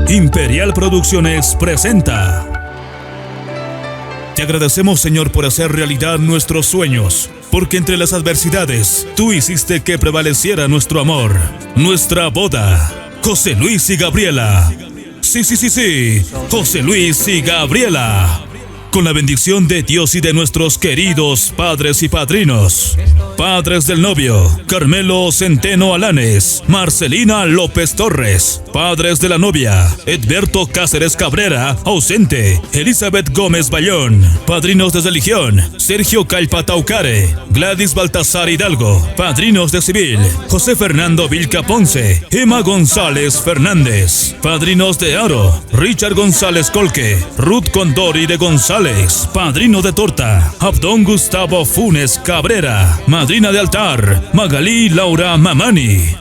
Imperial Producciones presenta. Te agradecemos, Señor, por hacer realidad nuestros sueños, porque entre las adversidades, tú hiciste que prevaleciera nuestro amor, nuestra boda. José Luis y Gabriela. Sí, José Luis y Gabriela. Con la bendición de Dios y de nuestros queridos padres y padrinos. Padres del novio: Carmelo Centeno Alanes, Marcelina López Torres. Padres de la novia: Edberto Cáceres Cabrera, ausente, Elizabeth Gómez Bayón. Padrinos de religión: Sergio Calpa Taucare, Gladys Baltasar Hidalgo. Padrinos de civil: José Fernando Vilca Ponce, Emma González Fernández. Padrinos de aro: Richard González Colque, Ruth Condori de González. Padrino de torta: Abdón Gustavo Funes Cabrera. Madrina de altar: Magalí Laura Mamani.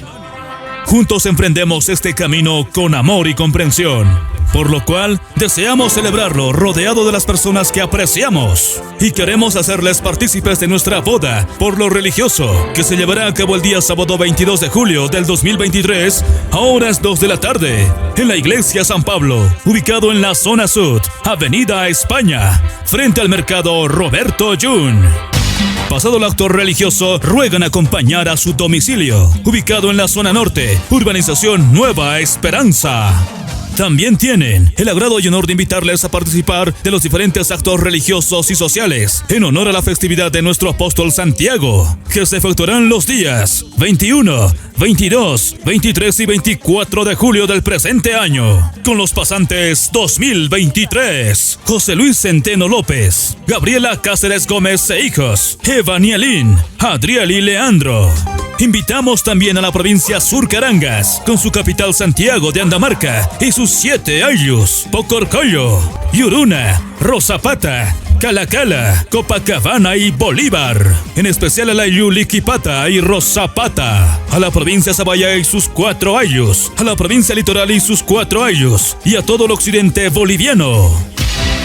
Juntos emprendemos este camino con amor y comprensión, por lo cual deseamos celebrarlo rodeado de las personas que apreciamos y queremos hacerles partícipes de nuestra boda por lo religioso, que se llevará a cabo el día sábado 22 de julio del 2023 a horas 2 de la tarde en la Iglesia San Pablo, ubicado en la zona sur, Avenida España, frente al mercado Roberto Jun. Pasado el acto religioso, ruegan acompañar a su domicilio, ubicado en la zona norte, urbanización Nueva Esperanza. También tienen el agrado y honor de invitarles a participar de los diferentes actos religiosos y sociales en honor a la festividad de nuestro apóstol Santiago, que se efectuarán los días 21, 22, 23 y 24 de julio del presente año, con los pasantes 2023, José Luis Centeno López, Gabriela Cáceres Gómez e hijos, Eva Nielín, Adriel y Leandro. Invitamos también a la provincia Sur Carangas, con su capital Santiago de Andamarca y sus 7 ayllus: Pocorcollo, Yuruna, Rosapata, Calacala, Copacabana y Bolívar. En especial a la ayllú Liquipata y Rosapata. A la provincia Zabaya y sus 4 ayllus. A la provincia Litoral y sus 4 ayllus. Y a todo el occidente boliviano.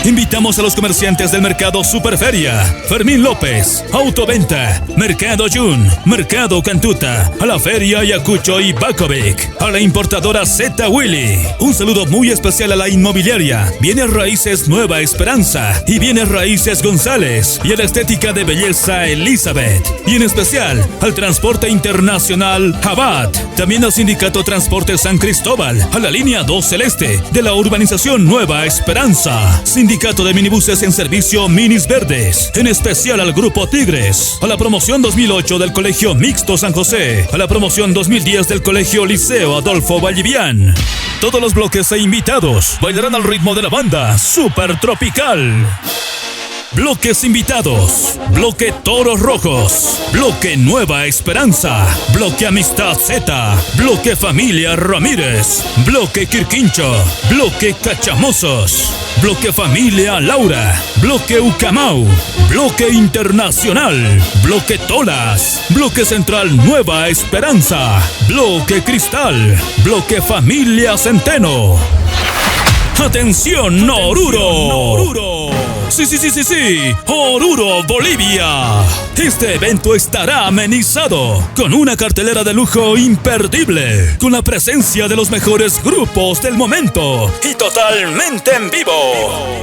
Invitamos a los comerciantes del Mercado Superferia, Fermín López, Autoventa, Mercado Jun, Mercado Cantuta, a la Feria Ayacucho y Bakovic, a la importadora Z Willy. Un saludo muy especial a la inmobiliaria Bienes Raíces Nueva Esperanza y Bienes Raíces González y a la estética de belleza Elizabeth. Y en especial al Transporte Internacional Jabat, también al Sindicato Transporte San Cristóbal, a la línea 2 Celeste de la urbanización Nueva Esperanza. Sindicato de Minibuses en Servicio Minis Verdes, en especial al Grupo Tigres, a la promoción 2008 del Colegio Mixto San José, a la promoción 2010 del Colegio Liceo Adolfo Vallivian. Todos los bloques e invitados bailarán al ritmo de la banda Super Tropical. Bloques invitados: Bloque Toros Rojos, Bloque Nueva Esperanza, Bloque Amistad Z, Bloque Familia Ramírez, Bloque Quirquincho, Bloque Cachamosos, Bloque Familia Laura, Bloque Ucamau, Bloque Internacional, Bloque Tolas, Bloque Central Nueva Esperanza, Bloque Cristal, Bloque Familia Centeno. ¡Atención, Oruro! Sí, Oruro, Bolivia. Este evento estará amenizado con una cartelera de lujo imperdible, con la presencia de los mejores grupos del momento y totalmente en vivo.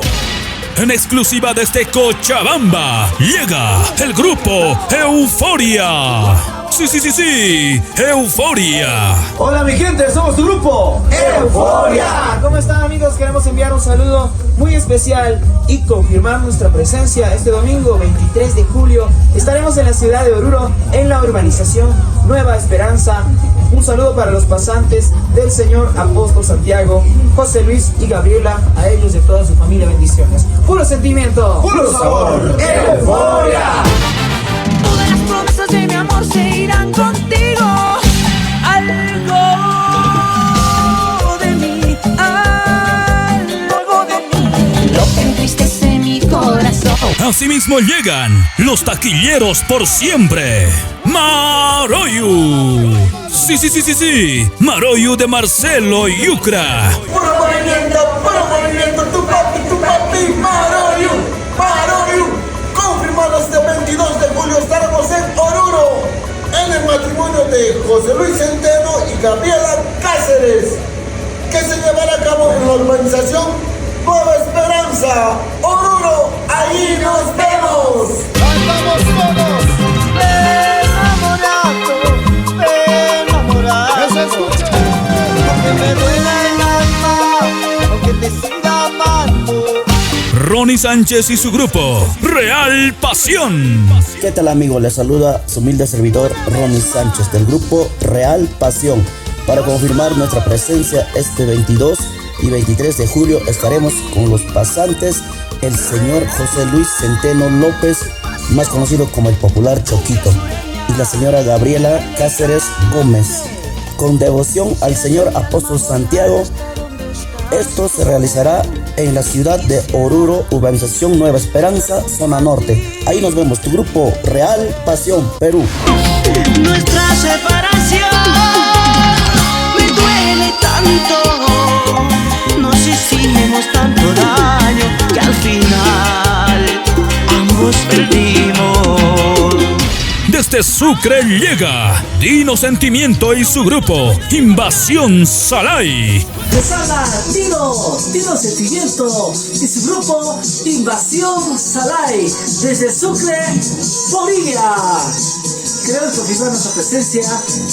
En exclusiva desde Cochabamba, llega el grupo Euforia. Sí, Euforia. Hola mi gente, somos tu grupo Euforia. ¿Cómo están, amigos? Queremos enviar un saludo muy especial y confirmar nuestra presencia este domingo 23 de julio. Estaremos en la ciudad de Oruro, en la urbanización Nueva Esperanza. Un saludo para los pasantes del señor Apóstol Santiago, José Luis y Gabriela, a ellos de toda su familia, bendiciones. Puro sentimiento, puro sabor, Euforia. Todas las promesas de mi amor se irán contigo. Algo de mí, algo de mí, lo que entristece mi corazón. Asimismo llegan los taquilleros por siempre, Maroyu. Sí, Maroyu de Marcelo Yucra. Puro movimiento, tu papi, Maroyu. Confirmado este 22 de julio estaremos en Oruro, en el matrimonio de José Luis Centeno y Gabriela Cáceres, que se lleva Urbanización Nueva Esperanza, Oruro, allí nos vemos. ¡Cantamos todos! Enamorado, que se escuche, aunque me duela el alma, aunque te siga amando. Ronnie Sánchez y su grupo Real Pasión. ¿Qué tal, amigos? Les saluda su humilde servidor Ronnie Sánchez del grupo Real Pasión. Para confirmar nuestra presencia este 22 y 23 de julio estaremos con los pasantes, el señor José Luis Centeno López, más conocido como el popular Choquito, y la señora Gabriela Cáceres Gómez, con devoción al señor Apóstol Santiago. Esto se realizará en la ciudad de Oruro, Urbanización Nueva Esperanza, zona norte. Ahí nos vemos, tu grupo Real Pasión, Perú. Nuestra separación me duele tanto, nos hicimos tanto daño que al final ambos perdimos. Desde Sucre llega Dino Sentimiento y su grupo Invasión Salai. Les habla Dino Sentimiento y su grupo Invasión Salai desde Sucre, Bolivia. Queremos confirmar nuestra presencia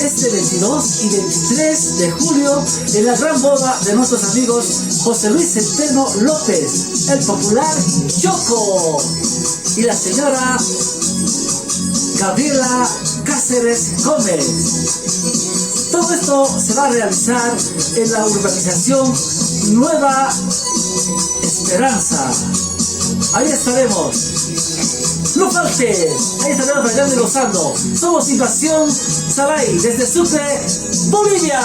este 22 y 23 de julio en la gran boda de nuestros amigos José Luis Centeno López, el popular Choco, y la señora Gabriela Cáceres Gómez. Todo esto se va a realizar en la urbanización Nueva Esperanza. Ahí estaremos. No falte, ahí estaremos bailando y gozando. Somos Invasión Salai desde Sucre, Bolivia.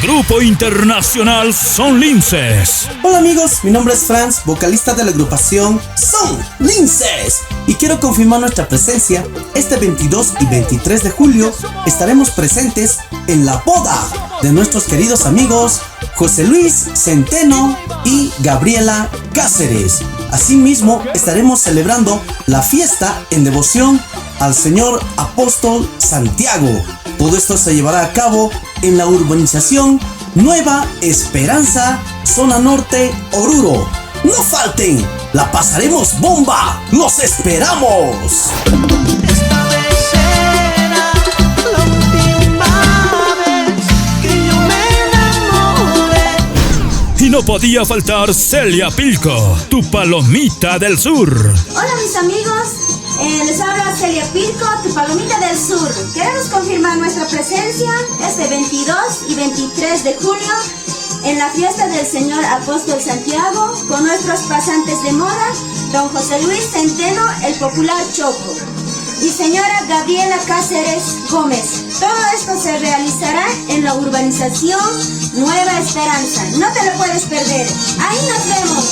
Grupo Internacional Son Linces. Hola amigos, mi nombre es Franz, vocalista de la agrupación Son Linces, y quiero confirmar nuestra presencia. Este 22 y 23 de julio estaremos presentes en la boda de nuestros queridos amigos José Luis Centeno y Gabriela Cáceres. Asimismo, estaremos celebrando la fiesta en devoción al señor Apóstol Santiago. Todo esto se llevará a cabo en la urbanización Nueva Esperanza, zona norte, Oruro. ¡No falten! ¡La pasaremos bomba! ¡Los esperamos! Esta vez será la última vez que yo me enamore. Y no podía faltar Celia Pilco, tu palomita del sur. Hola mis amigos, les habla Celia Pilco, tu palomita del sur. Queremos confirmar nuestra presencia este 22 y 23 de julio en la fiesta del señor Apóstol Santiago con nuestros pasantes de moda, don José Luis Centeno, el popular Choco, y señora Gabriela Cáceres Gómez. Todo esto se realizará en la urbanización Nueva Esperanza. No te lo puedes perder. Ahí nos vemos.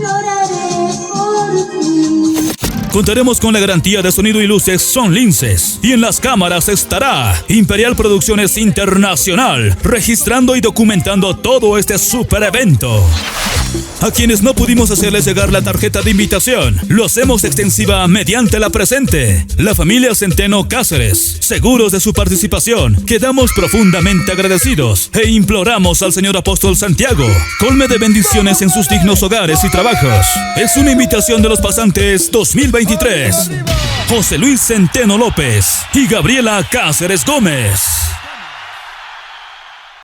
Lloraré por ti. Contaremos con la garantía de sonido y luces Son Linces. Y en las cámaras estará Imperial Producciones Internacional, registrando y documentando todo este super evento. A quienes no pudimos hacerles llegar la tarjeta de invitación, lo hacemos extensiva mediante la presente, la familia Centeno Cáceres. Seguros de su participación, quedamos profundamente agradecidos e imploramos al señor Apóstol Santiago colme de bendiciones en sus dignos hogares y trabajos. Es una invitación de los pasantes 2023, José Luis Centeno López y Gabriela Cáceres Gómez.